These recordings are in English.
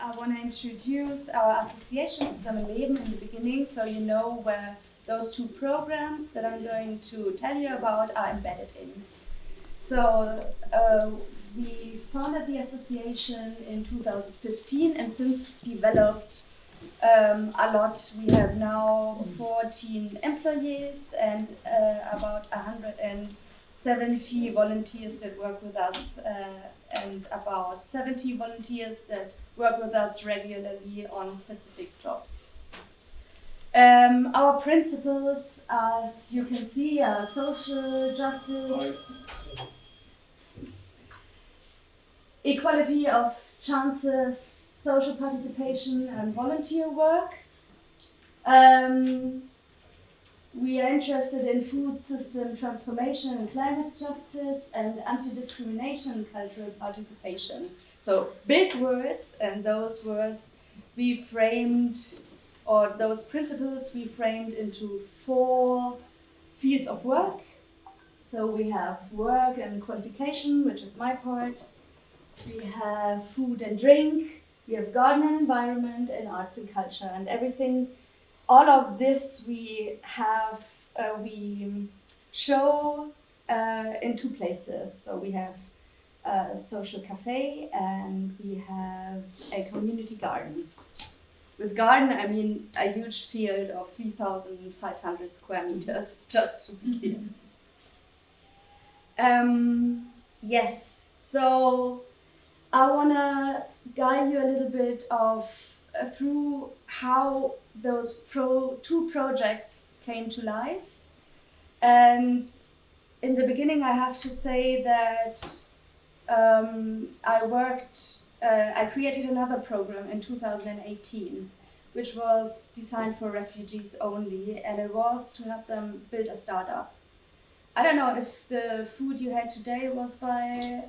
I want to introduce our association Zusammenleben in the beginning, so you know where those two programs that I'm going to tell you about are embedded in. So we founded the association in 2015 and since developed a lot. We have now 14 employees and about 170 volunteers that work with us and about 70 volunteers that work with us regularly on specific jobs. Our principles, as you can see, are social justice, equality of chances, social participation, and volunteer work. We are interested in food system transformation and climate justice and anti-discrimination and cultural participation. So big words, and those words we framed, or those principles we framed into 4 fields of work. So we have work and qualification, which is my part. We have food and drink. We have garden and environment and arts and culture and everything. All of this we have, we show in 2 places. So we have a social cafe and we have a community garden. With garden, I mean a huge field of 3,500 square meters, just to be clear. Yes, so I want to guide you a little bit of through how those 2 projects came to life. And in the beginning, I have to say that I created another program in 2018, which was designed for refugees only, and it was to help them build a startup. I don't know if the food you had today was by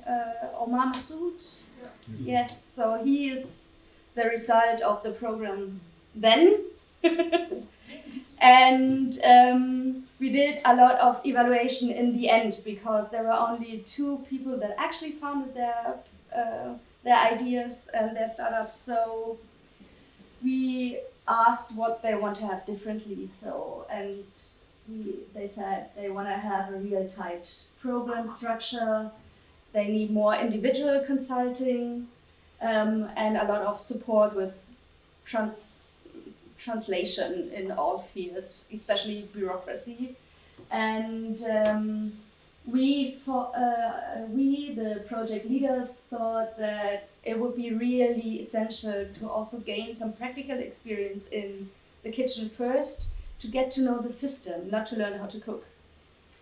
Omar Masood. Yeah. Yes, so he is the result of the program then. And we did a lot of evaluation in the end because there were only 2 people that actually founded their ideas and their startups. So we asked what they want to have differently. So they said they want to have a real tight program structure. They need more individual consulting and a lot of support with translation in all fields, especially bureaucracy. And we, the project leaders, thought that it would be really essential to also gain some practical experience in the kitchen first, to get to know the system, not to learn how to cook.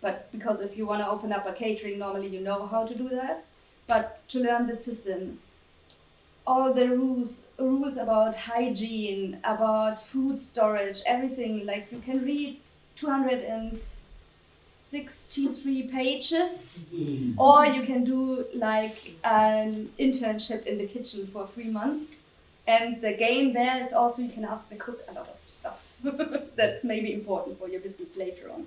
But because if you want to open up a catering, normally you know how to do that. But to learn the system, all the rules about hygiene, about food storage, everything. Like you can read 263 pages, or you can do like an internship in the kitchen for 3 months. And the game there is also you can ask the cook a lot of stuff. That's maybe important for your business later on.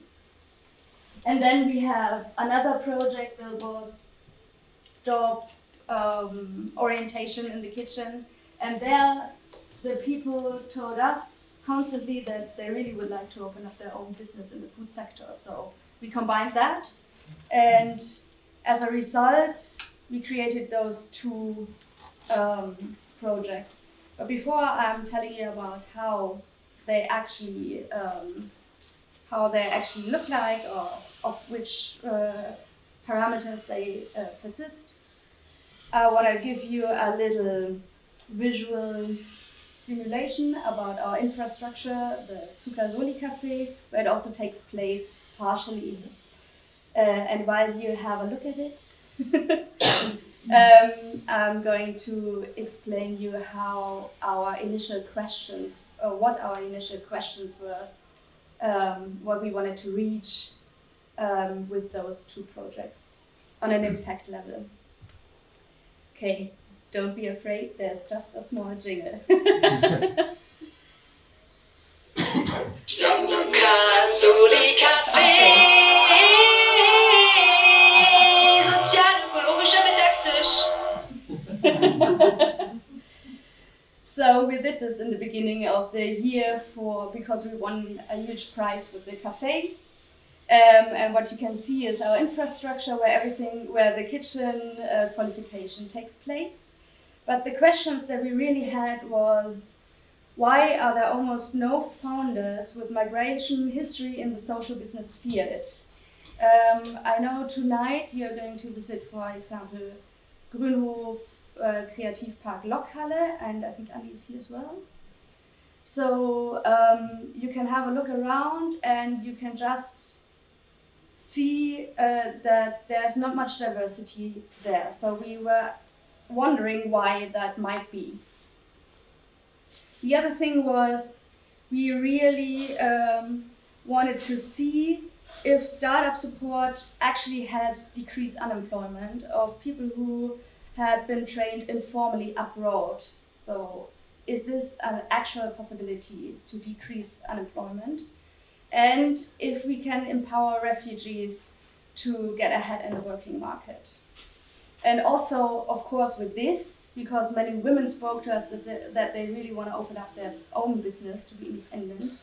And then we have another project that was job orientation in the kitchen. And there the people told us constantly that they really would like to open up their own business in the food sector. So we combined that. And as a result, we created those 2 projects. But before I'm telling you about how they actually look like, or of which parameters they persist, I want to give you a little visual simulation about our infrastructure, the Zucca-Soli Café, where it also takes place partially. And while you have a look at it, I'm going to explain you how our initial questions, or what our initial questions were, what we wanted to reach with those 2 projects on an impact level. Okay, don't be afraid, there's just a small jingle. Zucca-Soli Café, sozial-ökologischer Mittagstisch. So we did this in the beginning of the year because we won a huge prize with the cafe. And what you can see is our infrastructure where the kitchen qualification takes place. But the questions that we really had was, why are there almost no founders with migration history in the social business field? I know tonight you're going to visit, for example, Grünhof, Kreativpark Lokhalle, and I think Andy is here as well. So you can have a look around and you can just see that there's not much diversity there. So we were wondering why that might be. The other thing was we really wanted to see if startup support actually helps decrease unemployment of people who had been trained informally abroad. So is this an actual possibility to decrease unemployment? And if we can empower refugees to get ahead in the working market. And also, of course, with this, because many women spoke to us that they really want to open up their own business to be independent,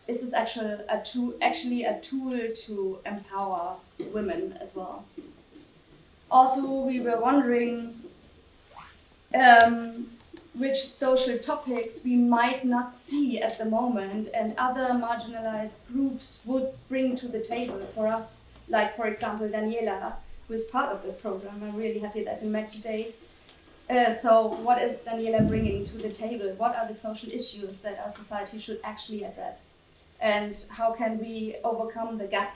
is this actually a tool to empower women as well. Also, we were wondering which social topics we might not see at the moment and other marginalized groups would bring to the table for us, like, for example, Daniela, who is part of the program. I'm really happy that we met today. So what is Daniela bringing to the table? What are the social issues that our society should actually address? And how can we overcome the gap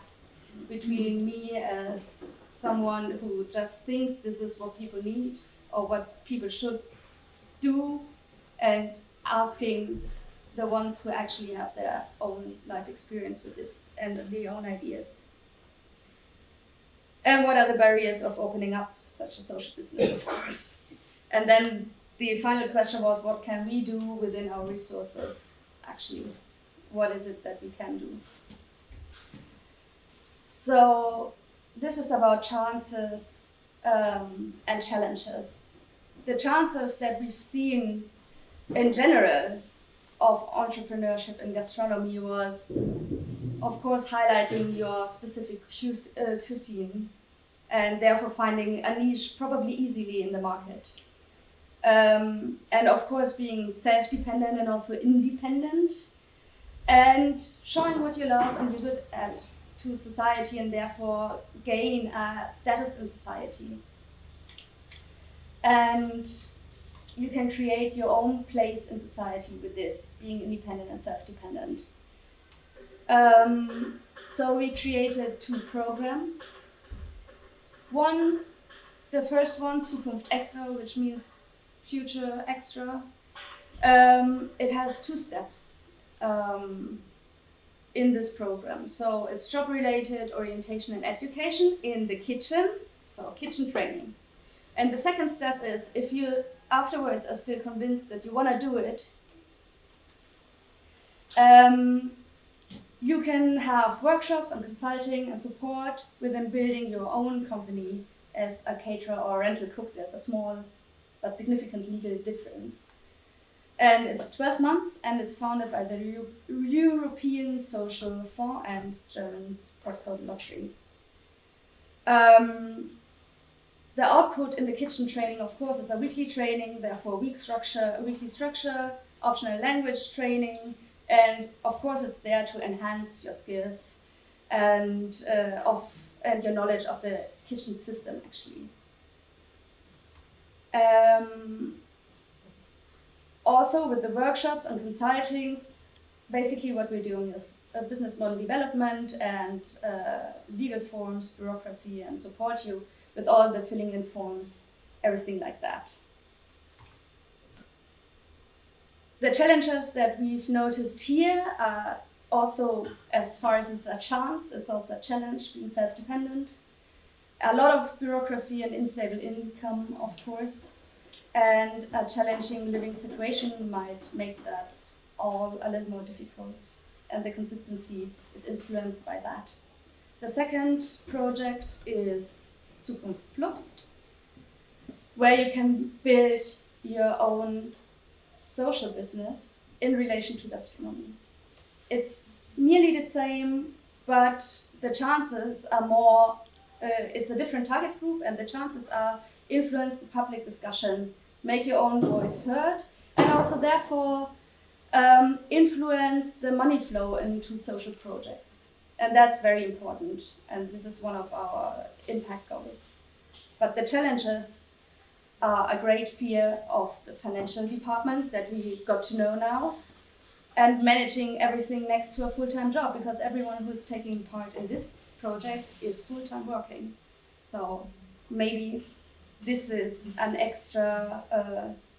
between me as someone who just thinks this is what people need or what people should do, and asking the ones who actually have their own life experience with this and their own ideas. And what are the barriers of opening up such a social business, of course. And then the final question was, what can we do within our resources, actually? What is it that we can do? So this is about chances and challenges. The chances that we've seen in general of entrepreneurship in gastronomy was, of course, highlighting your specific cuisine and therefore finding a niche probably easily in the market. And of course, being self-dependent and also independent, and showing what you love and you're good at to society, and therefore gain a status in society. And you can create your own place in society with this, being independent and self-dependent. So we created 2 programs. The first one, Zukunft Extra, which means future extra. It has 2 steps in this program. So it's job-related orientation and education in the kitchen, so kitchen training. And the second step is, if you afterwards are still convinced that you want to do it, you can have workshops on consulting and support within building your own company as a caterer or a rental cook. There's a small but significant legal difference. And it's 12 months, and it's founded by the European Social Fund and German Postcode Lottery. The output in the kitchen training, of course, is a weekly training, therefore a weekly structure, optional language training, and of course it's there to enhance your skills and your knowledge of the kitchen system, actually. Also, with the workshops and consultings, basically what we're doing is business model development and legal forms, bureaucracy, and support you with all the filling in forms, everything like that. The challenges that we've noticed here are also, as far as it's a chance, it's also a challenge being self-dependent. A lot of bureaucracy and unstable income, of course, and a challenging living situation might make that all a little more difficult, and the consistency is influenced by that. The second project is Zukunft Plus, where you can build your own social business in relation to gastronomy. It's nearly the same, but the chances are more, it's a different target group, and the chances are influence the public discussion, make your own voice heard, and also therefore influence the money flow into social projects. And that's very important, and this is one of our impact goals. But the challenges are a great fear of the financial department that we got to know now, and managing everything next to a full-time job, because everyone who's taking part in this project is full-time working. So maybe this is an extra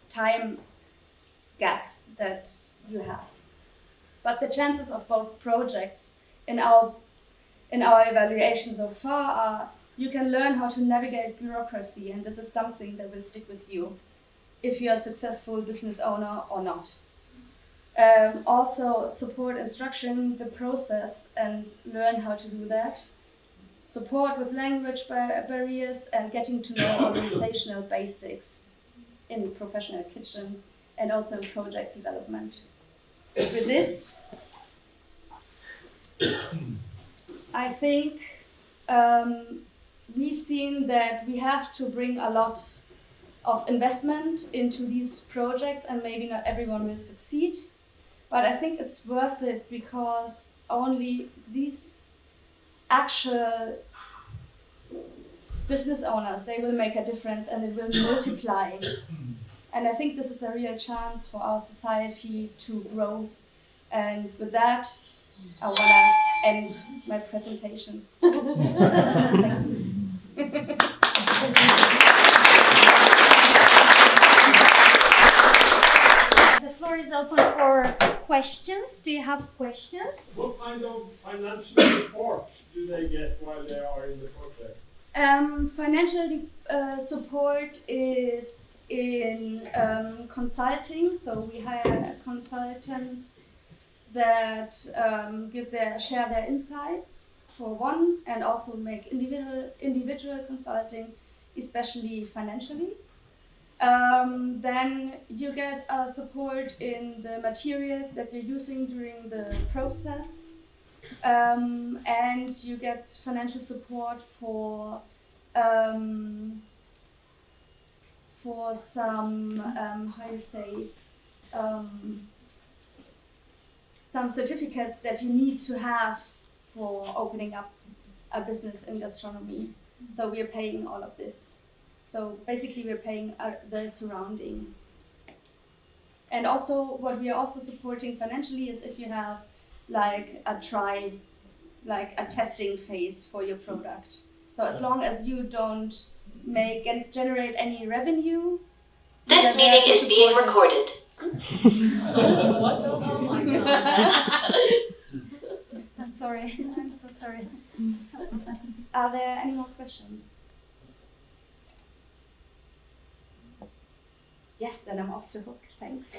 time gap that you have. But the chances of both projects in our evaluation so far are you can learn how to navigate bureaucracy, and this is something that will stick with you if you're a successful business owner or not. Also support in structuring the process and learn how to do that. Support with language barriers and getting to know organizational basics in professional kitchen and also in project development. With this, I think we've seen that we have to bring a lot of investment into these projects, and maybe not everyone will succeed. But I think it's worth it because only these actual business owners, they will make a difference and it will multiply. And I think this is a real chance for our society to grow. And with that, I want to end my presentation. Thanks. The floor is open for questions. Do you have questions? What kind of financial support do they get while they are in the project? Financial support is in consulting, so we hire consultants that share their insights for one, and also make individual consulting, especially financially. Then you get support in the materials that you're using during the process, and you get financial support for some some certificates that you need to have for opening up a business in gastronomy. So we are paying all of this. So basically we're paying the surrounding. And also what we are also supporting financially is if you have like a testing phase for your product. So as long as you don't make and generate any revenue. This meeting is being recorded. What? Oh my God. I'm sorry. I'm so sorry. Are there any more questions? Yes, then I'm off the hook. Thanks.